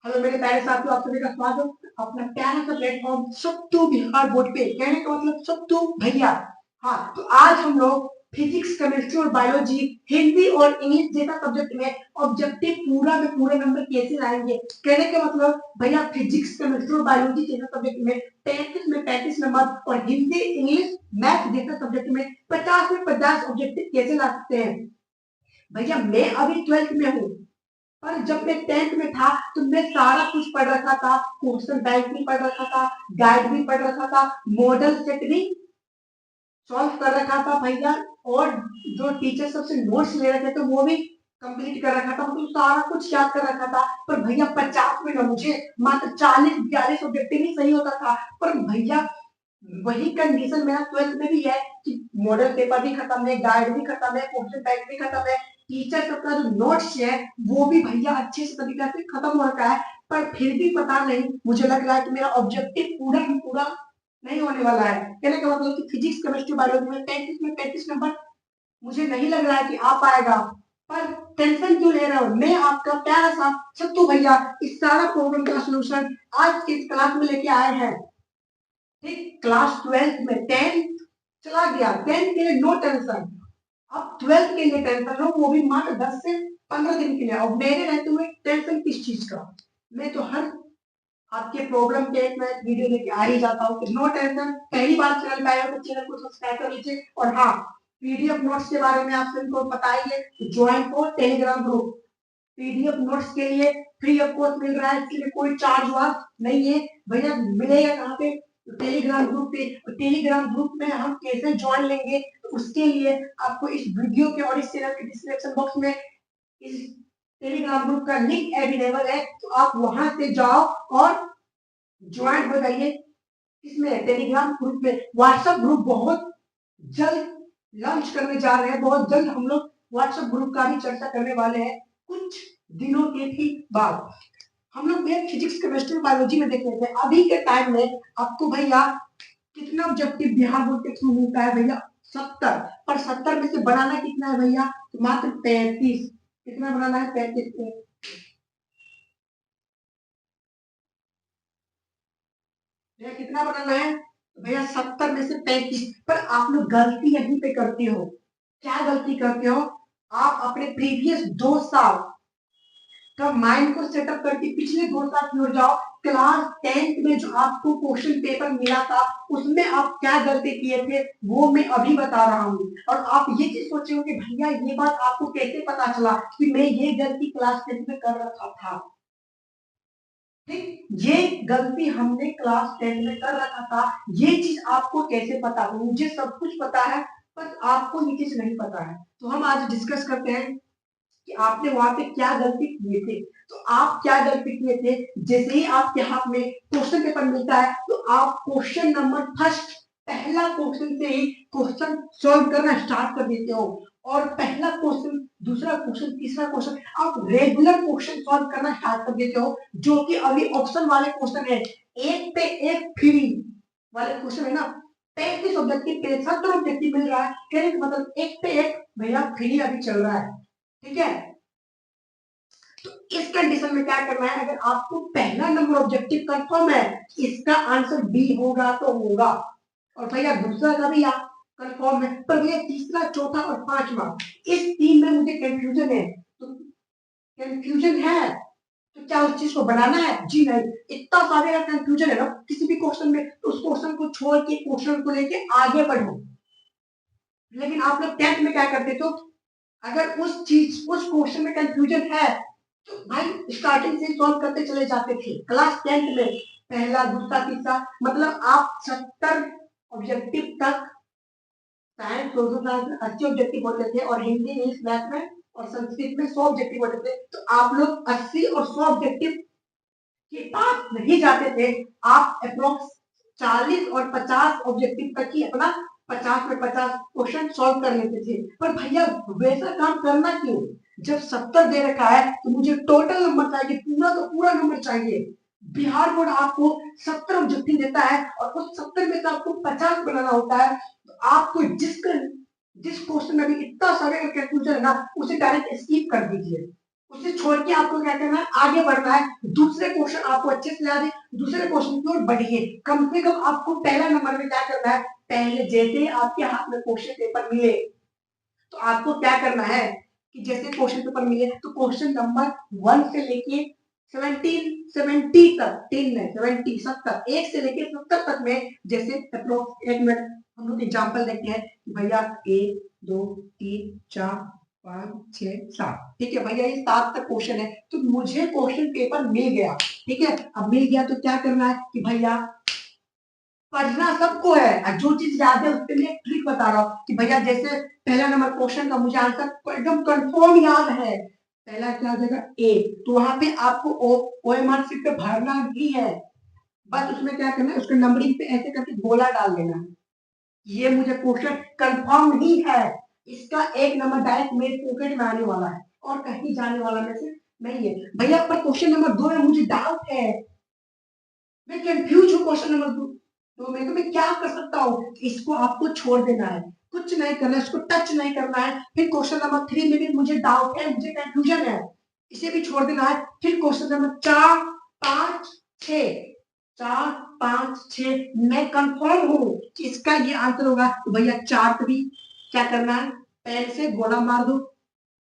Hello मेरे प्यारे साथियों, आप सभी का स्वागत अपना प्यारा सा प्लेटफॉर्म सत्तू बिहार बोर्ड पे। कहने का मतलब सत्तू भैया। हाँ, तो आज हम लोग फिजिक्स, केमिस्ट्री और बायोलॉजी, हिंदी और इंग्लिश जैसा सब्जेक्ट में ऑब्जेक्टिव पूरा में पूरे नंबर कैसे लाएंगे। कहने का मतलब भैया फिजिक्स, केमिस्ट्री और बायोलॉजी जैसा सब्जेक्ट में 35 में 35 नंबर और हिंदी, इंग्लिश, मैथ जैसा सब्जेक्ट में 50 में 50 ऑब्जेक्टिव कैसे ला सकते हैं। भैया मैं अभी 12th में हूँ, पर जब मैं 10th में था तो मैं सारा कुछ पढ़ रखा था। क्वेश्चन बैंक भी पढ़ रखा था, गाइड भी पढ़ रखा था, मॉडल सेट भी सॉल्व कर रखा था भैया। और जो टीचर सबसे नोट्स ले रखे थे वो भी कंप्लीट कर रखा था, मतलब सारा कुछ याद कर रखा था। पर भैया 50 में ना मुझे मात्र 40-42 ऑब्जेक्टिव ही सही होता था। पर भैया वही कंडीशन मेरा 12th में भी है कि मॉडल पेपर भी खत्म है, गाइड भी खत्म है, क्वेश्चन बैंक भी खत्म है, टीचर सबका जो नोट्स है वो भी भैया अच्छे से तरीके से खत्म हो रखा है। पर फिर भी पता नहीं, मुझे लग रहा है कि मेरा ऑब्जेक्टिव पूरा ही पूरा नहीं होने वाला है। कहने का मतलब कि फिजिक्स, केमिस्ट्री, बायोलॉजी में 35 में 35 नंबर मुझे नहीं लग रहा है कि आ पाएगा। पर टेंशन क्यों ले रहे हो, मैं आपका प्यारा सा सत्तू भैया इस सारा प्रॉब्लम का सोल्यूशन आज के क्लास में लेके आए हैं। ठीक, क्लास 12th में 10th चला गया, 10th के लिए नो टेंशन, अब 12th के लिए टेंशन लो, वो भी मात्र 10 से 15 दिन के लिए। और मेरे रहते हुए टेंशन किस चीज का, मैं तो हर आपके प्रॉब्लम के एक मैं वीडियो लेके आ ही जाता हूँ। नो टेंशन, पहली बार चैनल पे आए हो तो चैनल को सब्सक्राइब कर लीजिए। और हाँ, पीडीएफ नोट्स के बारे में आप सभी को पता ही है, join for Telegram group. PDF notes के लिए फ्री ऑफ कॉस्ट मिल रहा है, इसके लिए कोई चार्ज वार्ज नहीं है भैया। मिलेगा कहाँ पे, टेलीग्राम ग्रुप पे। टेलीग्राम ग्रुप में हम कैसे ज्वाइन लेंगे, तो उसके लिए आपको इस वीडियो के और इस चैनल के डिस्क्रिप्शन बॉक्स में इस टेलीग्राम ग्रुप का लिंक अवेलेबल है, तो आप वहां से जाओ और ज्वाइन हो जाइए। इसमें टेलीग्राम ग्रुप में, व्हाट्सएप ग्रुप बहुत जल्द लॉन्च करने जा रहे हैं, बहुत जल्द हम लोग व्हाट्सएप ग्रुप का भी चर्चा करने वाले हैं कुछ दिनों के ही बाद। हम लोग फिजिक्स, केमिस्ट्री, बायोलॉजी में देख लेते हैं अभी के टाइम में आपको भैया कितना ऑब्जेक्टिव बिहार बोर्ड के थ्रू मिलता है भैया, 70। पर 70 में से बनाना कितना है भैया, तो मात्र 35। कितना बनाना है, 35 पे भैया कितना बनाना है, तो भैया 70 में से 35। पर आप लोग गलती यहीं पे करते हो, क्या गलती करते हो, आप अपने प्रीवियस 2 साल का माइंड को सेटअप करके पिछले 2 साल की ओर जाओ। क्लास 10th में जो आपको क्वेश्चन पेपर मिला था उसमें आप क्या गलती किए थे वो मैं अभी बता रहा हूँ। और आप ये चीज सोचे हो कि भैया ये बात आपको कैसे पता चला कि मैं ये गलती क्लास 10th में कर रखा था। ठीक, ये गलती हमने क्लास 10 में कर रखा था, ये चीज आपको कैसे पता, तो मुझे सब कुछ पता है, बस आपको ये चीज नहीं पता है। तो हम आज डिस्कस करते हैं कि आपने वहां पे क्या गलती किए थे। तो आप क्या गलती किए थे, जैसे ही आपके हाथ में क्वेश्चन पेपर मिलता है तो आप क्वेश्चन नंबर फर्स्ट, पहला क्वेश्चन से ही क्वेश्चन सॉल्व करना स्टार्ट कर देते हो। और पहला क्वेश्चन, दूसरा क्वेश्चन, तीसरा क्वेश्चन, आप रेगुलर क्वेश्चन सॉल्व करना स्टार्ट कर देते हो, जो कि अभी ऑप्शन वाले क्वेश्चन है, एक पे एक फ्री वाले क्वेश्चन है ना। 35 ऑब्जेक्टिव पे 70 ऑब्जेक्टिव मिल रहा है, कहने का मतलब एक पे एक भैया फ्री अभी चल रहा है। ठीक है, तो इस कंडीशन में क्या करना है, अगर आपको पहला नंबर ऑब्जेक्टिव कंफर्म है, इसका आंसर बी होगा तो होगा, और भैया दूसरा का भी आप कंफर्म है, पर भैया तीसरा, चौथा और पांचवा, इस तीन में मुझे कंफ्यूजन है। तो कंफ्यूजन है तो क्या उस चीज को बनाना है, जी नहीं। इतना सारे का कंफ्यूजन है ना किसी भी क्वेश्चन में, तो उस क्वेश्चन को छोड़ के क्वेश्चन को लेके आगे बढ़ो। लेकिन आप लोग 10th में क्या करते तो, अगर उस चीज, उस क्वेश्चन में कंफ्यूजन है तो भाई स्टार्टिंग से सॉल्व करते चले जाते थे। क्लास 10th में पहला, दूसरा, तीसरा, मतलब आप 70 ऑब्जेक्टिव तक साइंस, सोशल साइंस में 80 ऑब्जेक्टिव होते थे, और हिंदी, इंग्लिश, मैथ में और संस्कृत में 100 ऑब्जेक्टिव होते थे। तो आप लोग 80 और 100 ऑब्जेक्टिव के पास नहीं जाते थे, आप अप्रोक्स 40 और 50 ऑब्जेक्टिव तक ही अपना 50 में 50 क्वेश्चन सॉल्व कर लेते थे। पर भैया वैसा काम करना क्यों, जब 70 दे रखा है तो मुझे टोटल नंबर चाहिए, पूरा का पूरा नंबर चाहिए। बिहार बोर्ड आपको 70 ऑब्जेक्टिव देता है और उस 70 में से आपको 50 बनाना होता है, तो आपको जिस क्वेश्चन में भी इतना सारे कंफ्यूजन है ना, उसे डायरेक्ट स्किप कर दीजिए। उसे छोड़ के आपको क्या करना है, आगे बढ़ना है, दूसरे क्वेश्चन आपको अच्छे से याद है, दूसरे क्वेश्चन की ओर बढ़िए। कम से कम आपको पहला नंबर में क्या करना है, पहले जैसे ही आपके हाथ में क्वेश्चन पेपर मिले तो आपको क्या करना है कि जैसे क्वेश्चन पेपर मिले तो क्वेश्चन नंबर 1 से लेके 70 तक, 10 नहीं 70 70 1 से लेके 70 तक में, जैसे अप्रोक्स 1 मिनट हम लोग एग्जांपल देखते हैं कि भैया 1 2 3 4 5 6 7, ठीक है भैया ये 7 तक क्वेश्चन है, तो मुझे क्वेश्चन पेपर मिल गया, ठीक है। अब मिल गया तो क्या करना है कि भैया पढ़ना सबको है, जो चीज याद है उसके लिए ट्रिक बता रहा हूँ कि भैया जैसे पहला नंबर क्वेश्चन का मुझे आंसर एकदम कंफर्म याद है, पहला क्या हो जाएगा ए, तो वहां पे आपको ओएमआर शीट पे भरना भी है, बस उसमें क्या करना है, उसके नंबरिंग पे ऐसे करके गोला डाल देना है, ये मुझे क्वेश्चन कंफर्म ही है, इसका एक नंबर डायरेक्ट मेरे पॉकेट में आने वाला है और कहीं जाने वाला में से नहीं है। भैया पर क्वेश्चन नंबर 2 में मुझे डाउट है, मैं कंफ्यूज हूँ क्वेश्चन नंबर 2 तो मैं क्या कर सकता हूँ, इसको आपको छोड़ देना है, कुछ नहीं करना है, इसको टच नहीं करना है। फिर क्वेश्चन नंबर 3 में भी मुझे डाउट है, मुझे कंफ्यूजन है, इसे भी छोड़ देना है। फिर क्वेश्चन नंबर 4 5 6, 4 5 6 मैं कंफर्म हूँ कि इसका ये आंसर होगा, तो भैया 4 पे भी क्या करना है, पेन से गोला मार दो,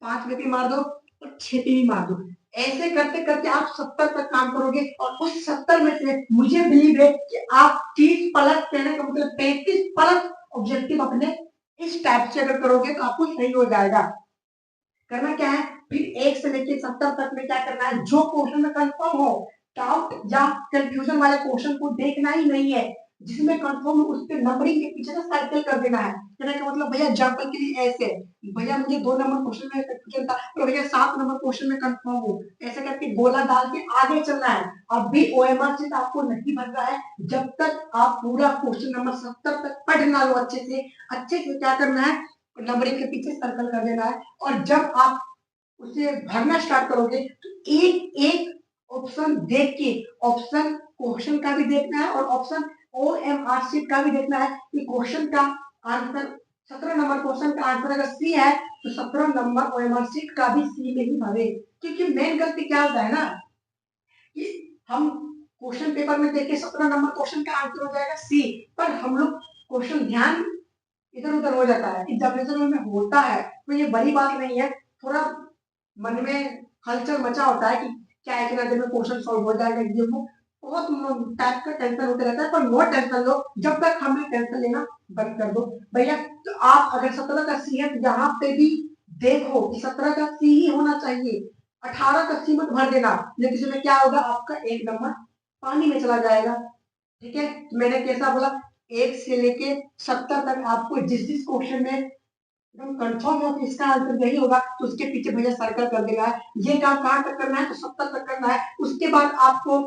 5 में भी मार दो और 6 पे भी मार दो, ऐसे करते करते आप 70 तक काम करोगे और उस 70 में से मुझे बिलीव है कि आप 30 प्लस, कहने का मतलब 35 प्लस ऑब्जेक्टिव अपने इस टाइप से अगर करोगे तो आपको सही हो जाएगा। करना क्या है, फिर 1 से लेकर 70 तक में क्या करना है, जो क्वेश्चन में कंफर्म हो, डाउट या कंफ्यूजन वाले क्वेश्चन को देखना ही नहीं है, जिसमें कंफर्म हो उस पे नंबरिंग के पीछे ना सर्कल कर देना है। कहने का मतलब भैया एग्जांपल के लिए ऐसे, भैया मुझे 2 नंबर क्वेश्चन में कंफ्यूजन था और भैया 7 नंबर क्वेश्चन में कंफर्म हो, ऐसे करके गोला डाल के आगे चलना है। अब भी ओएमआर शीट आपको नहीं भर रहा है जब तक आप पूरा क्वेश्चन नंबर 70 तक पढ़ ना लो अच्छे से क्या करना है, नंबरिंग के पीछे सर्कल कर देना है। और जब आप उसे भरना स्टार्ट करोगे तो एक एक ऑप्शन देख के, ऑप्शन क्वेश्चन का भी देखना है और ऑप्शन ओएमआर शीट का भी देखना है कि क्वेश्चन का आंसर 17 नंबर क्वेश्चन का आंसर अगर सी है तो 17 नंबर ओएमआर शीट का भी सी में ही भरे। क्योंकि मेन गलती क्या होता है ना कि हम क्वेश्चन पेपर में देख के 17 नंबर क्वेश्चन का आंसर हो जाएगा सी, पर हम लोग क्वेश्चन ध्यान इधर उधर हो जाता है, एग्जामिनेशन में होता है, तो ये बड़ी बात नहीं है, थोड़ा मन में हलचल मचा होता है कि क्या इतना देर में क्वेश्चन सॉल्व हो जाएगा, ये वो बहुत टाइप का टेंशन होता रहता है, पर नो टेंशन लो, जब तक हमें टेंशन लेना बंद कर दो भैया। तो आप अगर 17 का सी है तो यहाँ पे भी देखो कि 17 का सी ही होना चाहिए, 18 का सी मत भर देना, लेकिन इसमें क्या होगा, आपका एक नंबर पानी में चला जाएगा। ठीक है, तो मैंने कैसा बोला, 1 से लेके 70 तक आपको जिस जिस क्वेश्चन में एकदम कंफर्म हो कि इसका आंसर यही होगा तो उसके पीछे भैया सर्कल कर देना है। ये काम कहाँ तक करना है, तो 70 तक करना है। उसके बाद आपको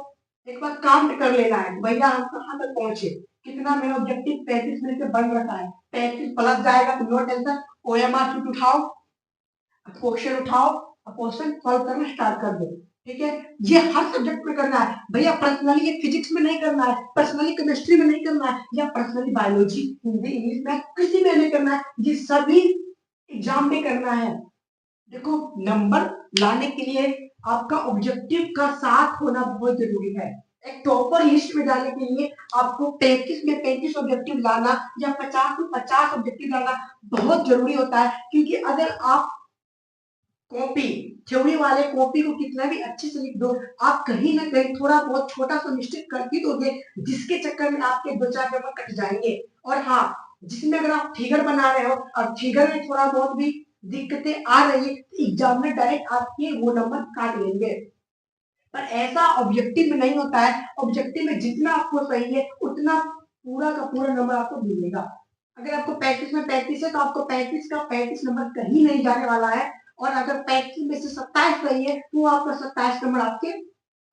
एक बार काउंट कर लेना है भैया हम कहाँ तक पहुंचे, कितना मेरा ऑब्जेक्टिव 35 मिनट से बन रखा है, 35 प्लस जाएगा तो नो टेंशन, ओएमआर शीट उठाओ, क्वेश्चन उठाओ और क्वेश्चन सॉल्व करना स्टार्ट कर दो। ठीक है, ये हर सब्जेक्ट में करना है भैया, पर्सनली ये फिजिक्स में नहीं करना है, पर्सनली केमिस्ट्री में नहीं करना है, या पर्सनली बायोलॉजी हिंदी इंग्लिश में किसी में नहीं करना है, ये सभी एग्जाम में करना है। देखो नंबर लाने के लिए आपका ऑब्जेक्टिव का साथ होना बहुत जरूरी है। एक टॉपर लिस्ट में जाने के लिए आपको 35 में 35 ऑब्जेक्टिव लाना या 50 में 50 ऑब्जेक्टिव लाना बहुत जरूरी होता है, क्योंकि अगर आप कॉपी, थ्योरी वाले कॉपी को कितना भी अच्छे से लिख दो, आप कहीं ना कहीं थोड़ा बहुत छोटा सा मिस्टेक कर ही दोगे, जिसके चक्कर में आपके 2-4 नंबर कट जाएंगे। और हाँ, जिसमें अगर आप फिगर बना रहे हो और फिगर में थोड़ा बहुत भी दिक्कतें आ रही है तो एग्जाम में डायरेक्ट आपके वो नंबर काट लेंगे। पर ऐसा ऑब्जेक्टिव में नहीं होता है, ऑब्जेक्टिव में जितना आपको सही है उतना पूरा का पूरा नंबर आपको मिलेगा। अगर आपको 35 में 35 है तो आपको 35 का 35 नंबर कहीं नहीं जाने वाला है, और अगर 35 में से 27 सही है तो आपका 27 नंबर आपके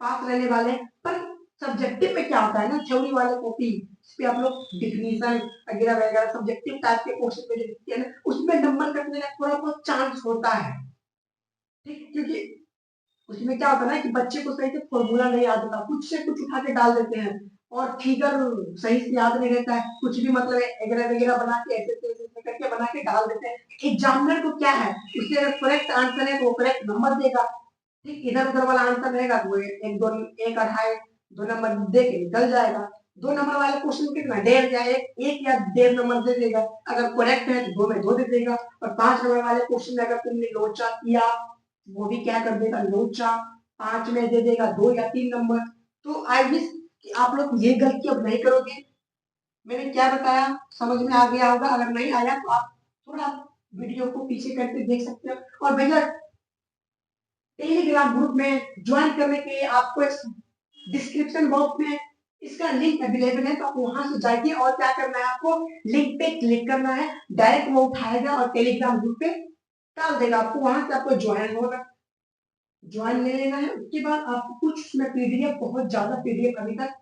पास रहने वाले हैं। पर सब्जेक्टिव में क्या होता है ना, थ्योरी वाले कॉपी इस पे आप लोग डिफिनीशन वगैरह वगैरह सब्जेक्टिव टाइप के क्वेश्चन पे लिखते हैं ना, उसमें नंबर कटने का थोड़ा बहुत चांस होता है। ठीक, क्योंकि उसमें क्या होता है ना कि बच्चे को सही से फॉर्मूला नहीं याद होता, कुछ से कुछ उठा के डाल देते हैं और फिगर सही से याद नहीं रहता है, कुछ भी मतलब वगैरह वगैरह बना के ऐसे करके बना के डाल देते हैं। एग्जामिनर को क्या है, उससे अगर करेक्ट आंसर है तो वो करेक्ट नंबर देगा, ठीक, इधर उधर वाला आंसर रहेगा तो वो एक दो एक अढ़ाई 2 नंबर दे के निकल जाएगा। 2 नंबर वाले क्वेश्चन कितना 1.5 या एक या 1.5 नंबर दे देगा। अगर करेक्ट है तो 2 में 2 दे देगा। और 5 नंबर वाले क्वेश्चन में अगर तुमने लोचा किया वो भी क्या कर देगा, लोचा 5 में दे देगा 2 या 3 नंबर। तो आई विश कि आप लोग ये गलती अब नहीं करोगे। मैंने क्या बताया समझ में आ गया होगा। अगर नहीं आया तो आप थोड़ा वीडियो को पीछे करके देख सकते हो। और भैया टेलीग्राम ग्रुप में ज्वाइन करने के लिए आपको डिस्क्रिप्शन बॉक्स में इसका लिंक अवेलेबल है, तो आप वहां से जाइए और क्या करना है, आपको लिंक पे क्लिक करना है, डायरेक्ट वो उठाएगा और टेलीग्राम ग्रुप पे डाल देगा। आपको वहां से आपको ज्वाइन होना, ज्वाइन ले लेना है। उसके बाद आपको कुछ उसमें पीडीएफ, बहुत ज्यादा पीडीएफ अभी तक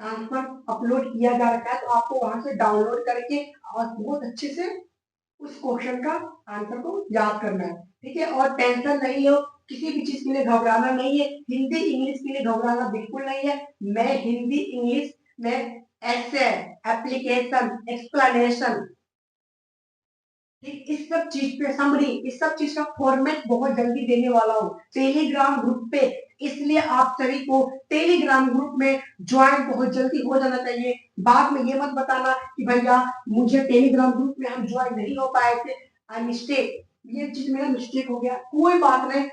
ट्रांसफर अपलोड किया जा रखा है, तो आपको वहां से डाउनलोड करके और बहुत अच्छे से उस क्वेश्चन का आंसर को याद करना है। ठीक है, और टेंशन नहीं हो, किसी भी चीज के लिए घबराना नहीं है। हिंदी इंग्लिश के लिए घबराना बिल्कुल नहीं है। मैं हिंदी इंग्लिश में ऐसे एप्लीकेशन एक्सप्लेनेशन, ठीक, इस सब चीज पे समरी, इस सब चीज का फॉर्मेट बहुत जल्दी देने वाला हूँ टेलीग्राम ग्रुप पे। इसलिए आप सभी को टेलीग्राम ग्रुप में ज्वाइन बहुत जल्दी हो जाना चाहिए। बाद में ये मत बताना कि भैया मुझे टेलीग्राम ग्रुप में हम ज्वाइन नहीं हो पाए थे, आई मिस्टेक, ये चीज मेरा मिस्टेक हो गया। कोई बात नहीं।